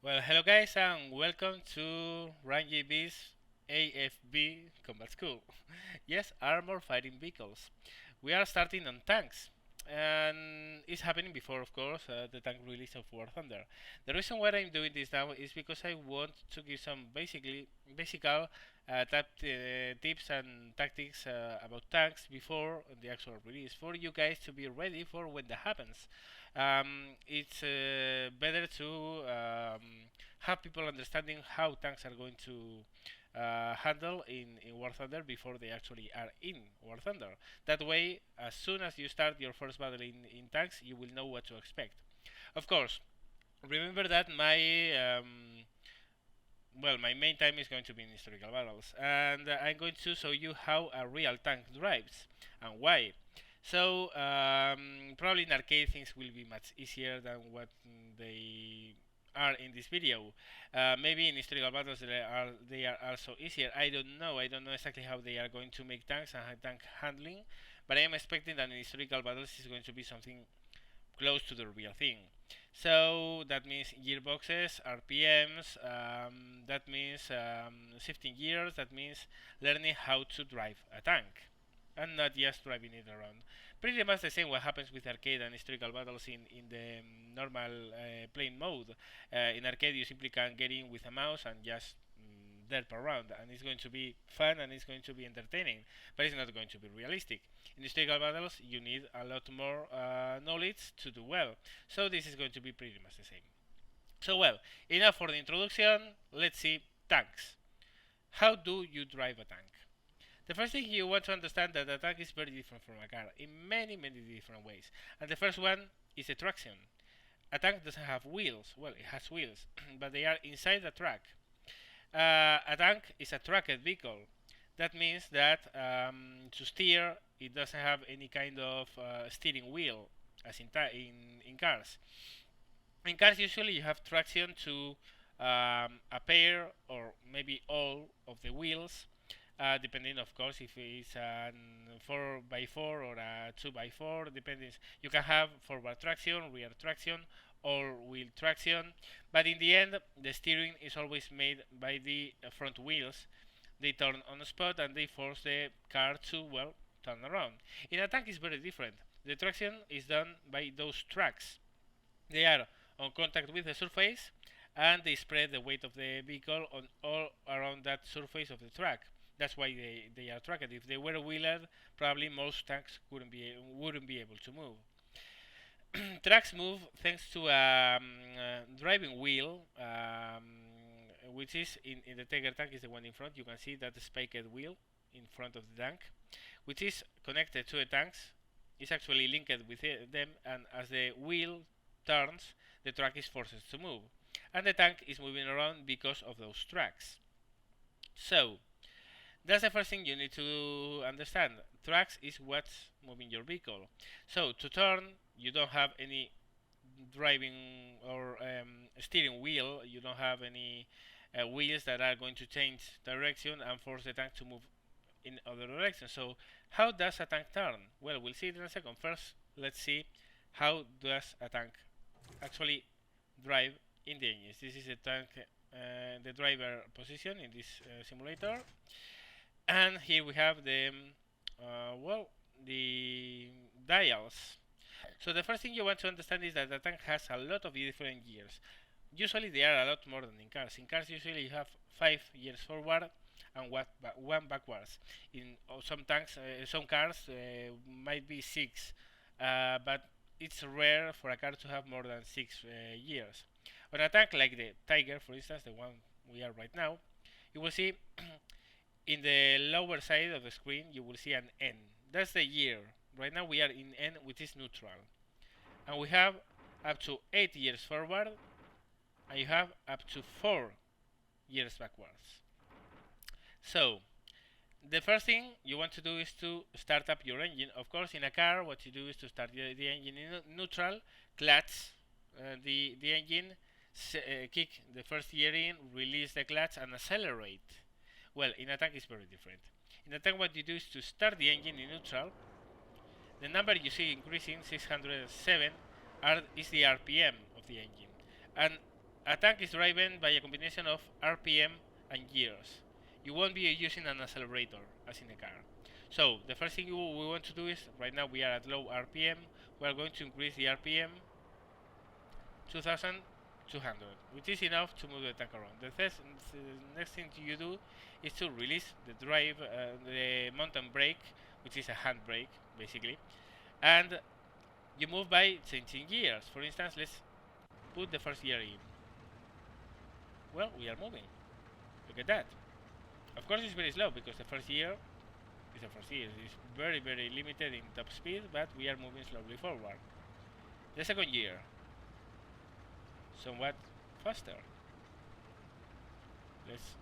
Well, hello guys, and welcome to RAMJB's AFV Combat School. Yes, armor fighting vehicles. We are starting on tanks, and it's happening before, of course, the tank release of War Thunder. The reason why I'm doing this now is because I want to give some tips and tactics about tanks before the actual release for you guys to be ready for when that happens. It's better to have people understanding how tanks are going to handle in War Thunder before they actually are in War Thunder. That way, as soon as you start your first battle in tanks, you will know what to expect. Of course, remember that my main time is going to be in historical battles, and I'm going to show you how a real tank drives and why. So probably in arcade things will be much easier than what they are in this video. Maybe in historical battles they are also easier. I don't know. I don't know exactly how they are going to make tanks and tank handling, but I am expecting that in historical battles is going to be something close to the real thing. So that means gearboxes, RPMs, that means shifting gears, that means learning how to drive a tank and not just driving it around. Pretty much the same what happens with arcade and historical battles in the normal playing mode. In arcade you simply can get in with a mouse and just derp around, and it's going to be fun and it's going to be entertaining, but it's not going to be realistic. In historical battles you need a lot more knowledge to do well, so this is going to be pretty much the same. So well, enough for the introduction. Let's see tanks. How do you drive a tank? The first thing you want to understand that a tank is very different from a car in many different ways. And the first one is the traction. A tank doesn't have wheels. Well, it has wheels, but they are inside the track. A tank is a tracked vehicle. That means that to steer, it doesn't have any kind of steering wheel, as in cars. In cars, usually you have traction to a pair or maybe all of the wheels, depending, of course, if it's a 4x4 or a 2x4. Depending, you can have forward traction, rear traction, all-wheel traction, but in the end, the steering is always made by the front wheels. They turn on the spot and they force the car to, well, turn around. In a tank, it's very different. The traction is done by those tracks. They are on contact with the surface and they spread the weight of the vehicle on all around that surface of the track. That's why they are tracked. If they were wheeled, probably most tanks wouldn't be able to move. Tracks move thanks to a driving wheel, which is in the Tiger tank is the one in front. You can see that spiked wheel in front of the tank, which is connected to the tanks. It's actually linked with them, and as the wheel turns, the track is forced to move, and the tank is moving around because of those tracks. So that's the first thing you need to understand. Tracks is what's moving your vehicle. So to turn, you don't have any driving or steering wheel. You don't have any wheels that are going to change direction and force the tank to move in other direction. So how does a tank turn? Well, we'll see it in a second. First, let's see how does a tank actually drive in the engines. This is the tank, the driver position in this simulator, and here we have the dials. So the first thing you want to understand is that the tank has a lot of different gears. Usually they are a lot more than in cars. In cars usually you have 5 gears forward and one backwards. In some tanks, some cars might be 6, but it's rare for a car to have more than 6 gears. On a tank like the Tiger, for instance, the one we are right now, you will see in the lower side of the screen you will see an N. That's the year. Right now we are in N, which is neutral, and we have up to 8 years forward, and you have up to 4 years backwards. So the first thing you want to do is to start up your engine. Of course, in a car, what you do is to start the engine in neutral, clutch the engine, kick the first gear in, release the clutch, and accelerate. Well, in a tank it's very different. In a tank, what you do is to start the engine in neutral. The number you see increasing, 607, is the RPM of the engine. And a tank is driven by a combination of RPM and gears. You won't be using an accelerator as in a car. So the first thing we want to do is, right now we are at low RPM, we are going to increase the RPM 2200, which is enough to move the tank around. The next thing you do is to release the drive, the mountain brake, which is a hand brake basically, and you move by changing gears. For instance, let's put the first gear in. Well, we are moving. Look at that. Of course it's very slow because the first gear is the first gear. It's very limited in top speed, but we are moving slowly forward. The second gear, somewhat faster. Let's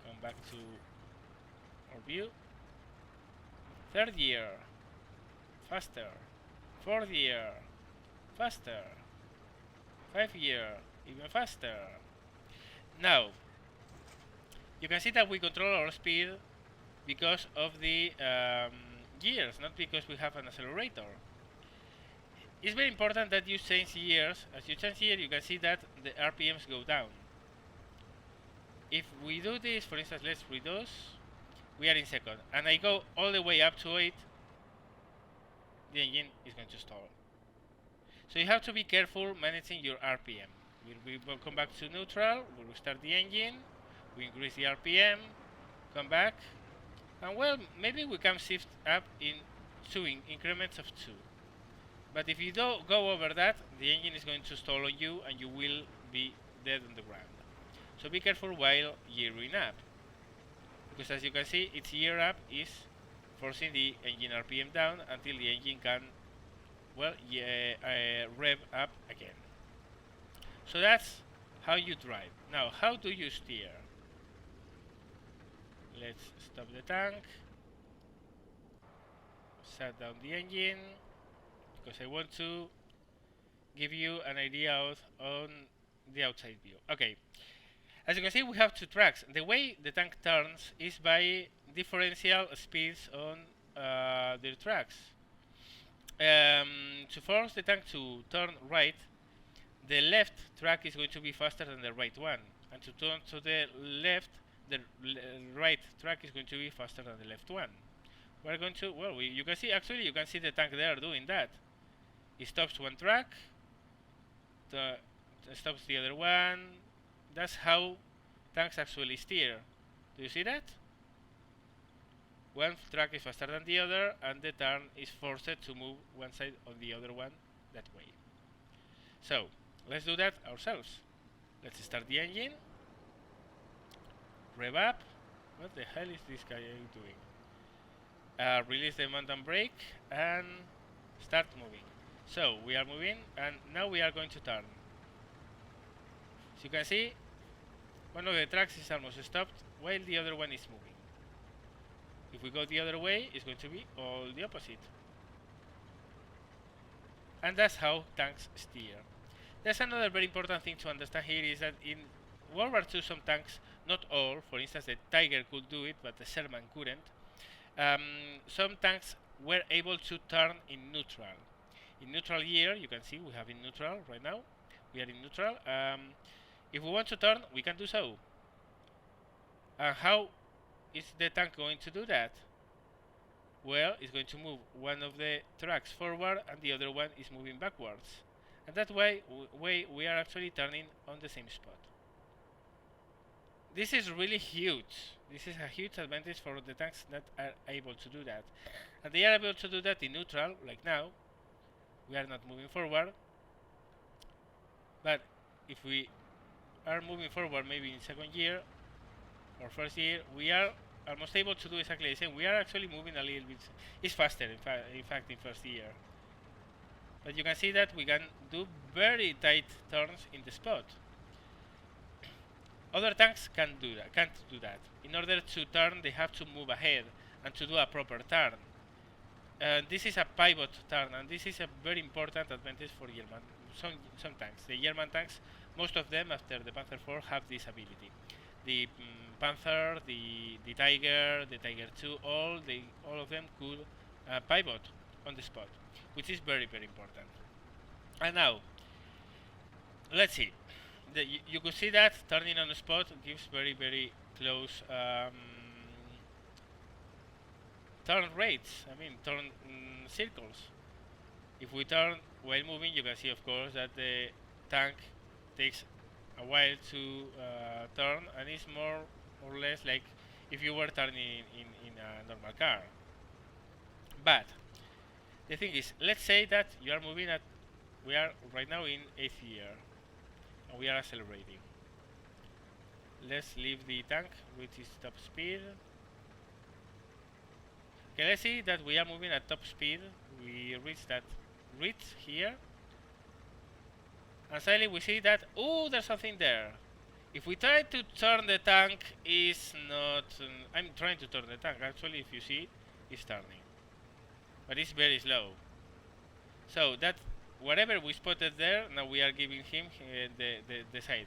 come back to our view. Third gear, faster. Fourth gear, faster. Fifth gear, even faster. Now, you can see that we control our speed because of the gears, not because we have an accelerator. It's very important that you change gears. As you change gear, you can see that the RPMs go down. If we do this, for instance, let's reduce, we are in second, and I go all the way up to 8, the engine is going to stall. So you have to be careful managing your RPM. We will come back to neutral, we will start the engine, we increase the RPM, come back, and well, maybe we can shift up in increments of 2. But if you don't go over that, the engine is going to stall on you and you will be dead on the ground. So be careful while gearing up, because as you can see, its gear up is forcing the engine RPM down until the engine can, well, rev up again. So that's how you drive. Now, how do you steer? Let's stop the tank, shut down the engine, because I want to give you an idea on the outside view. Okay, as you can see, we have two tracks. The way the tank turns is by differential speeds on the tracks. To force the tank to turn right, the left track is going to be faster than the right one, and to turn to the left, the right track is going to be faster than the left one. We're going to, well, you can see, actually you can see the tank there doing that. It stops one track, stops the other one. That's how tanks actually steer. Do you see that? One track is faster than the other, and the turn is forced to move one side on the other one that way. So let's do that ourselves. Let's start the engine, rev up. What the hell is this guy doing? Release the mountain brake and start moving. So we are moving, and now we are going to turn. As you can see, one of the tracks is almost stopped while the other one is moving. If we go the other way, it's going to be all the opposite. And that's how tanks steer. There's another very important thing to understand here, is that in World War II some tanks, not all, for instance the Tiger could do it, but the Sherman couldn't, some tanks were able to turn in neutral. In neutral gear, you can see we have in neutral right now. We are in neutral. If we want to turn, we can do so. And how is the tank going to do that? Well, it's going to move one of the tracks forward and the other one is moving backwards. And that way we are actually turning on the same spot. This is really huge. This is a huge advantage for the tanks that are able to do that. And they are able to do that in neutral, like now. We are not moving forward. But if we are moving forward maybe in second gear or first gear, we are almost able to do exactly the same. We are actually moving a little bit. It's faster in fact in first gear. But you can see that we can do very tight turns in the spot. Other tanks can't do that. In order to turn, they have to move ahead and to do a proper turn. This is a pivot turn, and this is a very important advantage for German. Some tanks. The German tanks, most of them after the Panzer IV, have this ability. The Panzer, the Tiger, the Tiger II, all of them could pivot on the spot, which is very important. And now, let's see. you could see that turning on the spot gives very close turn rates. I mean turn circles. If we turn while moving, you can see of course that the tank takes a while to turn, and it's more or less like if you were turning in a normal car. But the thing is, let's say that you are moving at, we are right now in 8th gear and we are accelerating. Let's leave the tank with its top speed. Okay, let's see that we are moving at top speed. We reach that ridge here, and suddenly we see that, oh, there's something there. If we try to turn the tank, is not I'm trying to turn the tank, actually. If you see, it's turning, but it's very slow. So that whatever we spotted there, now we are giving him the side.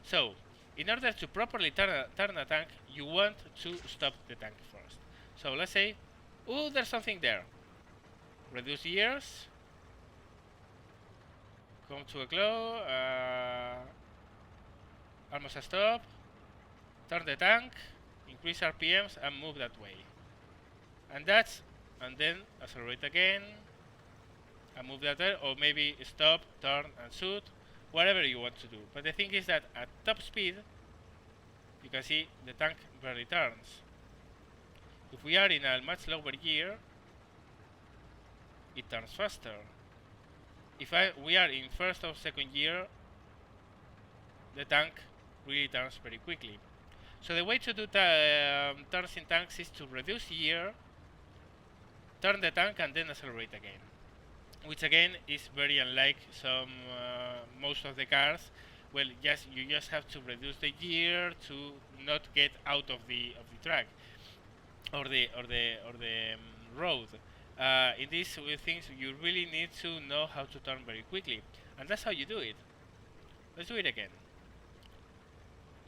So in order to properly turn a tank, you want to stop the tank first. So let's say, oh, there's something there. Reduce gears, come to a close, almost a stop, turn the tank, increase RPMs and move that way. And then accelerate again and move that way, or maybe stop, turn and shoot, whatever you want to do. But the thing is that at top speed, you can see the tank barely turns. If we are in a much lower gear, it turns faster. If we are in first or second gear, the tank really turns very quickly. So the way to do turns in tanks is to reduce gear, turn the tank and then accelerate again, which again is very unlike most of the cars. Well, you just have to reduce the gear to not get out of the track or the road. In these things, you really need to know how to turn very quickly, and that's how you do it. Let's do it again.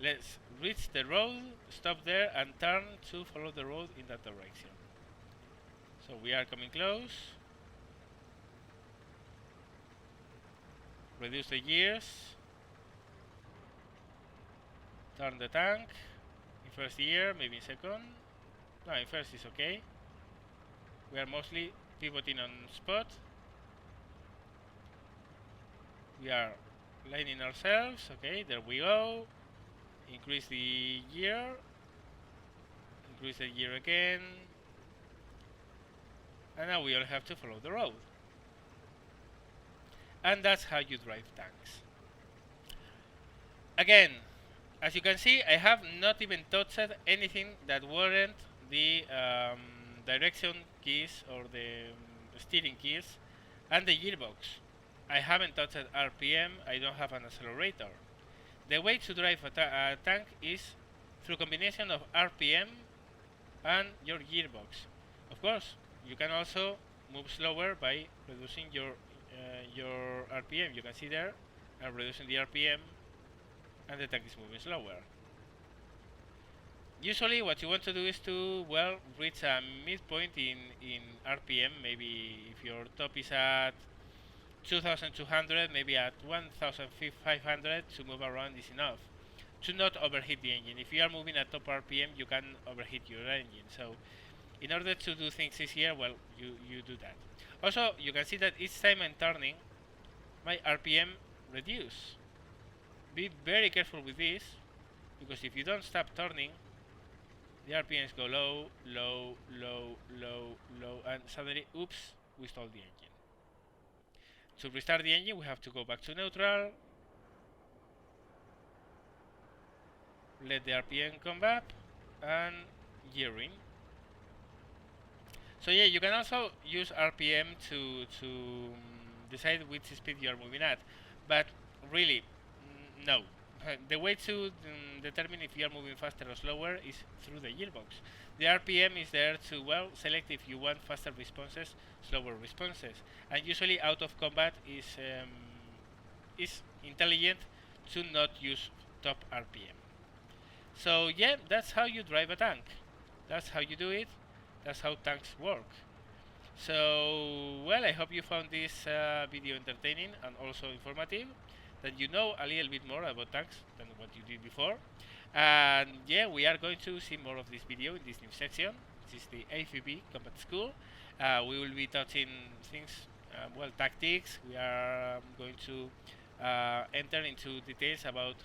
Let's reach the road, stop there, and turn to follow the road in that direction. So we are coming close. Reduce the gears. Turn the tank. In first gear, maybe in second. No, in first is okay. We are mostly pivoting on spot. We are lining ourselves. Okay, there we go. Increase the gear. Increase the gear again. And now we all have to follow the road. And that's how you drive tanks. Again, as you can see, I have not even touched anything that weren't the direction keys or the steering keys and the gearbox. I haven't touched RPM, I don't have an accelerator. The way to drive a tank is through combination of RPM and your gearbox. Of course, you can also move slower by reducing your RPM. You can see there, I'm reducing the RPM and the tank is moving slower. Usually what you want to do is to, well, reach a midpoint in RPM. Maybe if your top is at 2200, maybe at 1500 to move around is enough to not overheat the engine. If you are moving at top RPM, you can overheat your engine. So in order to do things easier, well, you do that. Also, you can see that each time I'm turning, my RPM reduce. Be very careful with this, because if you don't stop turning, the RPMs go low, low, low, low, low, and suddenly, oops, we stalled the engine. To restart the engine, we have to go back to neutral, let the RPM come back, and gear in. So yeah, you can also use RPM to decide which speed you are moving at, but really, no. The way to determine if you are moving faster or slower is through the gearbox. The RPM is there to, well, select if you want faster responses, slower responses, and usually out of combat is intelligent to not use top RPM. So yeah, that's how you drive a tank. That's how you do it. That's how tanks work. So, well, I hope you found this video entertaining and also informative. that you know a little bit more about tanks than what you did before. And yeah, we are going to see more of this video in this new section. This is the AFV Combat School. We will be touching things, well, tactics. We are going to enter into details about,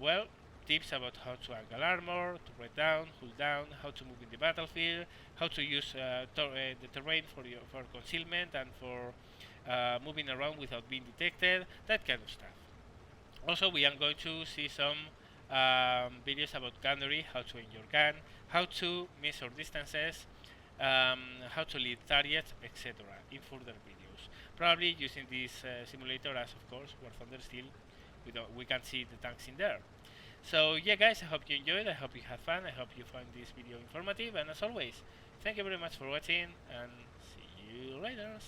well, tips about how to angle armor, to break down, hold down, how to move in the battlefield, how to use the terrain for concealment and for moving around without being detected, that kind of stuff. Also, we are going to see some videos about gunnery, how to aim your gun, how to measure distances, how to lead targets, etc. in further videos. Probably using this simulator, as of course War Thunder still we can see the tanks in there. So yeah, guys, I hope you enjoyed, I hope you had fun, I hope you found this video informative, and as always, thank you very much for watching, and see you later.